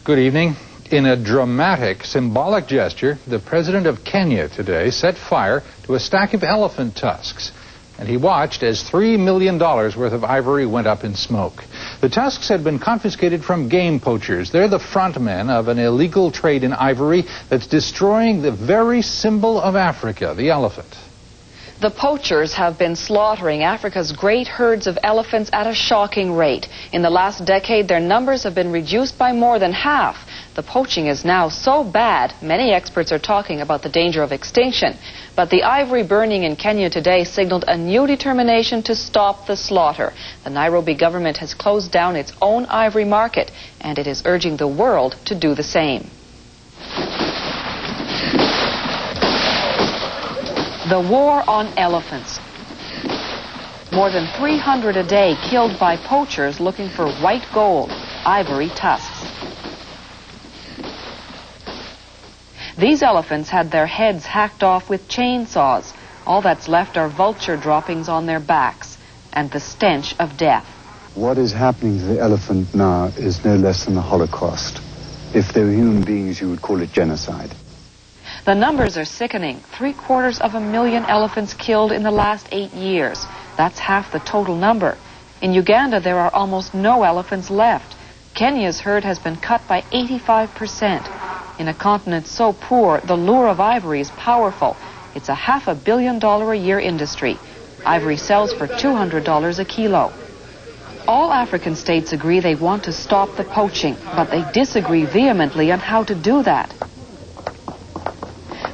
Good evening. In a dramatic, symbolic gesture, the president of Kenya today set fire to a stack of elephant tusks. And he watched as $3 million worth of ivory went up in smoke. The tusks had been confiscated from game poachers. They're the front men of an illegal trade in ivory that's destroying the very symbol of Africa, the elephant. The poachers have been slaughtering Africa's great herds of elephants at a shocking rate. In the last decade, their numbers have been reduced by more than half. The poaching is now so bad, many experts are talking about the danger of extinction. But the ivory burning in Kenya today signaled a new determination to stop the slaughter. The Nairobi government has closed down its own ivory market, and it is urging the world to do the same. The war on elephants. More than 300 a day killed by poachers looking for white gold, ivory tusks. These elephants had their heads hacked off with chainsaws. All that's left are vulture droppings on their backs and the stench of death. What is happening to the elephant now is no less than the Holocaust. If they were human beings, you would call it genocide. The numbers are sickening. 750,000 elephants killed in the last 8 years. That's half the total number. In Uganda, there are almost no elephants left. Kenya's herd has been cut by 85%. In a continent so poor, the lure of ivory is powerful. It's a $500 million a year industry. Ivory sells for $200 a kilo. All African states agree they want to stop the poaching, but they disagree vehemently on how to do that.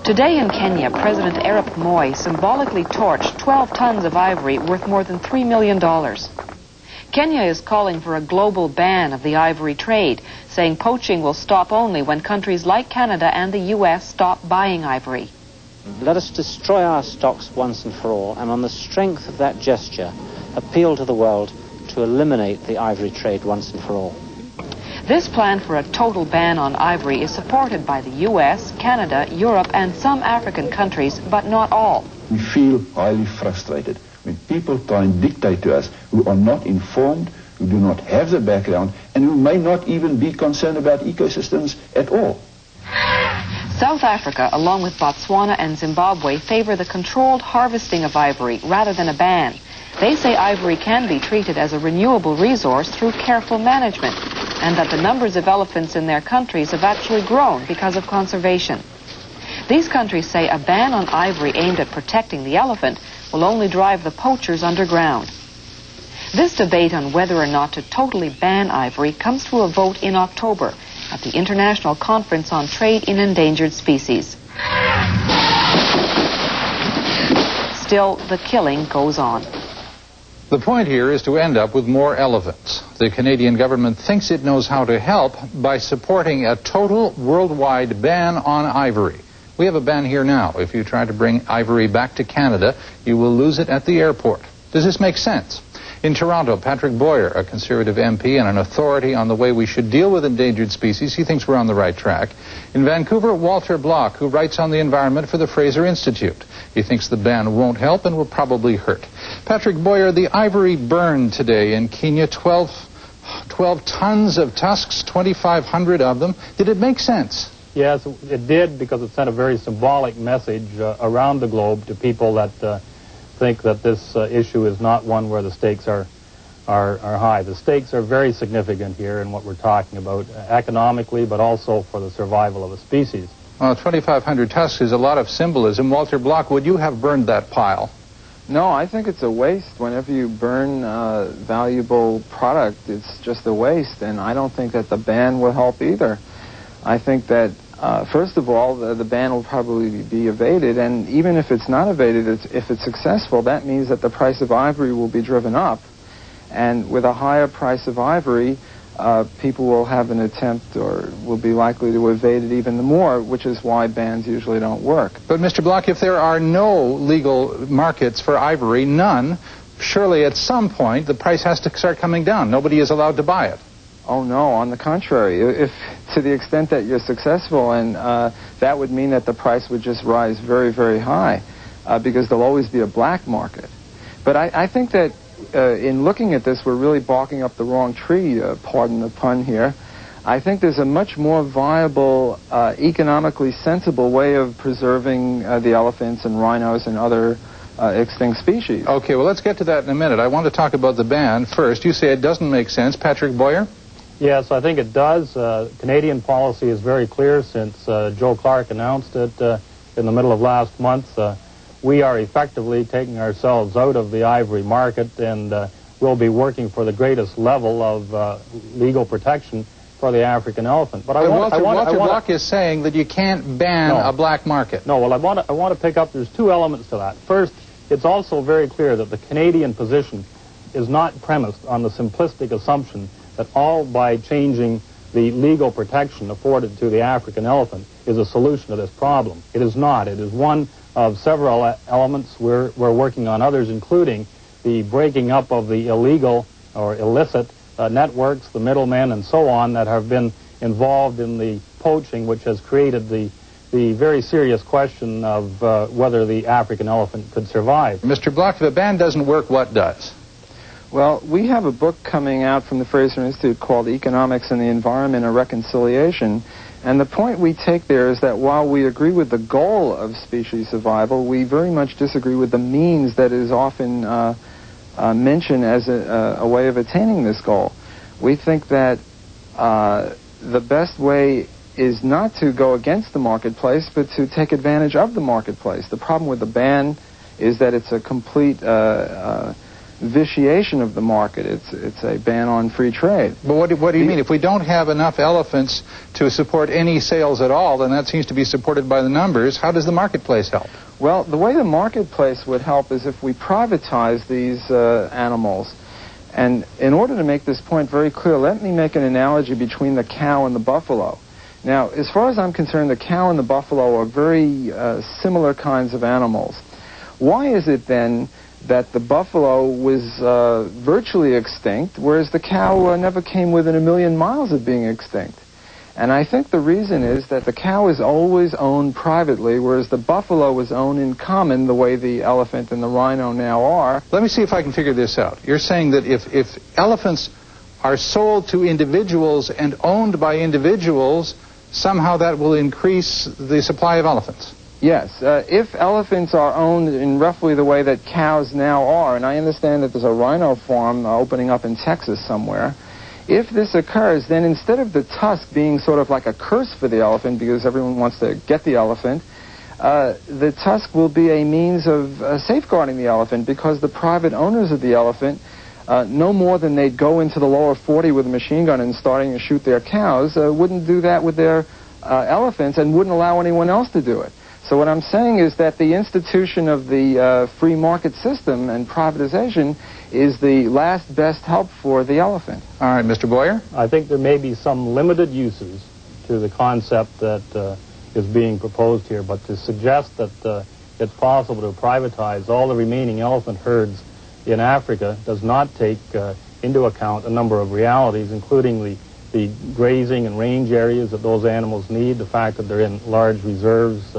Today in Kenya, President Arap Moi symbolically torched 12 tons of ivory worth more than $3 million. Kenya is calling for a global ban of the ivory trade, saying poaching will stop only when countries like Canada and the U.S. stop buying ivory. Let us destroy our stocks once and for all, and on the strength of that gesture, appeal to the world to eliminate the ivory trade once and for all. This plan for a total ban on ivory is supported by the U.S., Canada, Europe, and some African countries, but not all. We feel highly frustrated when people try and dictate to us who are not informed, who do not have the background, and who may not even be concerned about ecosystems at all. South Africa, along with Botswana and Zimbabwe, favor the controlled harvesting of ivory rather than a ban. They say ivory can be treated as a renewable resource through careful management, and that the numbers of elephants in their countries have actually grown because of conservation. These countries say a ban on ivory aimed at protecting the elephant will only drive the poachers underground. This debate on whether or not to totally ban ivory comes to a vote in October at the International Conference on Trade in Endangered Species. Still, the killing goes on. The point here is to end up with more elephants. The Canadian government thinks it knows how to help by supporting a total worldwide ban on ivory. We have a ban here now. If you try to bring ivory back to Canada, you will lose it at the airport. Does this make sense? In Toronto, Patrick Boyer, a Conservative MP and an authority on the way we should deal with endangered species, he thinks we're on the right track. In Vancouver, Walter Block, who writes on the environment for the Fraser Institute. He thinks the ban won't help and will probably hurt. Patrick Boyer, the ivory burned today in Kenya, 12 tons of tusks, 2,500 of them. Did it make sense? Yes, it did, because it sent a very symbolic message around the globe to people that think that this issue is not one where the stakes are high. The stakes are very significant here in what we're talking about, economically, but also for the survival of a species. Well, 2,500 tusks is a lot of symbolism. Walter Block, would you have burned that pile? No, I think it's a waste. Whenever you burn valuable product, it's just a waste, and I don't think that the ban will help either. I think that, first of all, the ban will probably be evaded, and even if it's not evaded, if it's successful, that means that the price of ivory will be driven up, and with a higher price of ivory, people will have an attempt or will be likely to evade it even more, which is why bans usually don't work. But, Mr. Block, if there are no legal markets for ivory, none, surely at some point the price has to start coming down. Nobody is allowed to buy it. Oh, no, on the contrary. If to the extent that you're successful, and that would mean that the price would just rise very, very high, because there'll always be a black market. But I think that in looking at this, we're really barking up the wrong tree, pardon the pun here. I think there's a much more viable, economically sensible way of preserving the elephants and rhinos and other extinct species. Okay, well, let's get to that in a minute. I want to talk about the ban first. You say it doesn't make sense. Patrick Boyer? Yes, I think it does. Canadian policy is very clear since Joe Clark announced it in the middle of last month. We are effectively taking ourselves out of the ivory market, and we'll be working for the greatest level of legal protection for the African elephant. But Walter Block is saying that you can't ban a black market. No, well, I want to pick up, there's two elements to that. First, it's also very clear that the Canadian position is not premised on the simplistic assumption that all by changing the legal protection afforded to the African elephant is a solution to this problem. It is not. It is one of several elements. We're working on others, including the breaking up of the illegal or illicit networks, the middlemen, and so on that have been involved in the poaching, which has created the very serious question of whether the African elephant could survive. Mr. Block, if the ban doesn't work, what does? Well, we have a book coming out from the Fraser Institute called Economics and the Environment, a Reconciliation, and the point we take there is that while we agree with the goal of species survival, we very much disagree with the means that is often mentioned as a way of attaining this goal. We think that the best way is not to go against the marketplace, but to take advantage of the marketplace. The problem with the ban is that it's a complete vitiation of the market. It's a ban on free trade. But what do you mean? If we don't have enough elephants to support any sales at all, then that seems to be supported by the numbers. How does the marketplace help? Well, the way the marketplace would help is if we privatize these animals. And in order to make this point very clear, let me make an analogy between the cow and the buffalo. Now, as far as I'm concerned, the cow and the buffalo are very similar kinds of animals. Why is it then that the buffalo was virtually extinct, whereas the cow never came within 1 million miles of being extinct? And I think the reason is that the cow is always owned privately, whereas the buffalo is owned in common, the way the elephant and the rhino now are. Let me see if I can figure this out. You're saying that if elephants are sold to individuals and owned by individuals, somehow that will increase the supply of elephants. Yes, if elephants are owned in roughly the way that cows now are, and I understand that there's a rhino farm opening up in Texas somewhere, if this occurs, then instead of the tusk being sort of like a curse for the elephant because everyone wants to get the elephant, the tusk will be a means of safeguarding the elephant because the private owners of the elephant, no more than they'd go into the lower 40 with a machine gun and starting to shoot their cows, wouldn't do that with their elephants and wouldn't allow anyone else to do it. So what I'm saying is that the institution of the free market system and privatization is the last best help for the elephant. All right, Mr. Boyer? I think there may be some limited uses to the concept that is being proposed here, but to suggest that it's possible to privatize all the remaining elephant herds in Africa does not take into account a number of realities, including the grazing and range areas that those animals need, the fact that they're in large reserves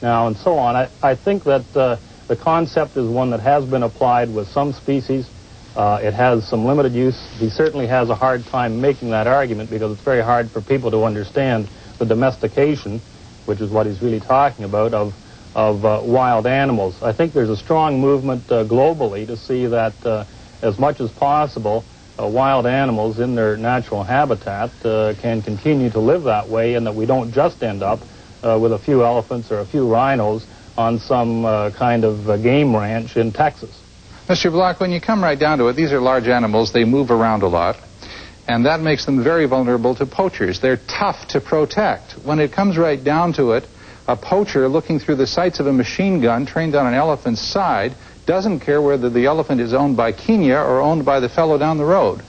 now, and so on. I think that the concept is one that has been applied with some species. It has some limited use. He certainly has a hard time making that argument because it's very hard for people to understand the domestication, which is what he's really talking about, of wild animals. I think there's a strong movement globally to see that as much as possible, wild animals in their natural habitat can continue to live that way, and that we don't just end up with a few elephants or a few rhinos on some kind of game ranch in Texas. Mr. Block, when you come right down to it, these are large animals. They move around a lot, and that makes them very vulnerable to poachers. They're tough to protect. When it comes right down to it, a poacher looking through the sights of a machine gun trained on an elephant's side doesn't care whether the elephant is owned by Kenya or owned by the fellow down the road.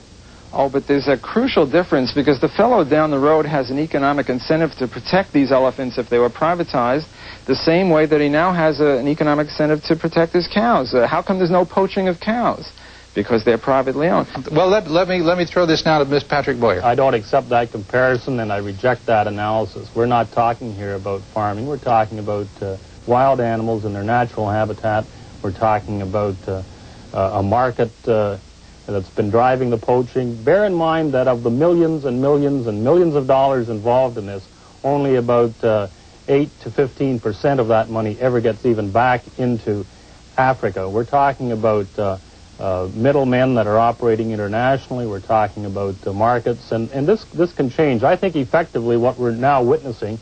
Oh, but there's a crucial difference because the fellow down the road has an economic incentive to protect these elephants if they were privatized, the same way that he now has an economic incentive to protect his cows. How come there's no poaching of cows? Because they're privately owned. Well, let me throw this now to Miss Patrick Boyer. I don't accept that comparison, and I reject that analysis. We're not talking here about farming. We're talking about wild animals in their natural habitat. We're talking about a market that's been driving the poaching. Bear in mind that of the millions and millions and millions of dollars involved in this, only about 8 to 15% of that money ever gets even back into Africa. We're talking about middlemen that are operating internationally. We're talking about markets, and this can change. I think effectively what we're now witnessing,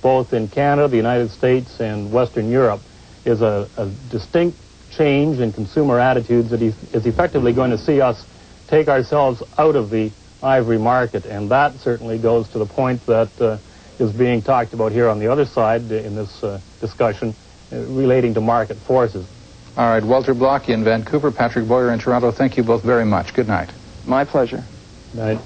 both in Canada, the United States, and Western Europe, is a distinct change in consumer attitudes that is effectively going to see us take ourselves out of the ivory market, and that certainly goes to the point that is being talked about here on the other side in this discussion relating to market forces. All right, Walter Block in Vancouver, Patrick Boyer in Toronto, thank you both very much. Good night. My pleasure. Good night.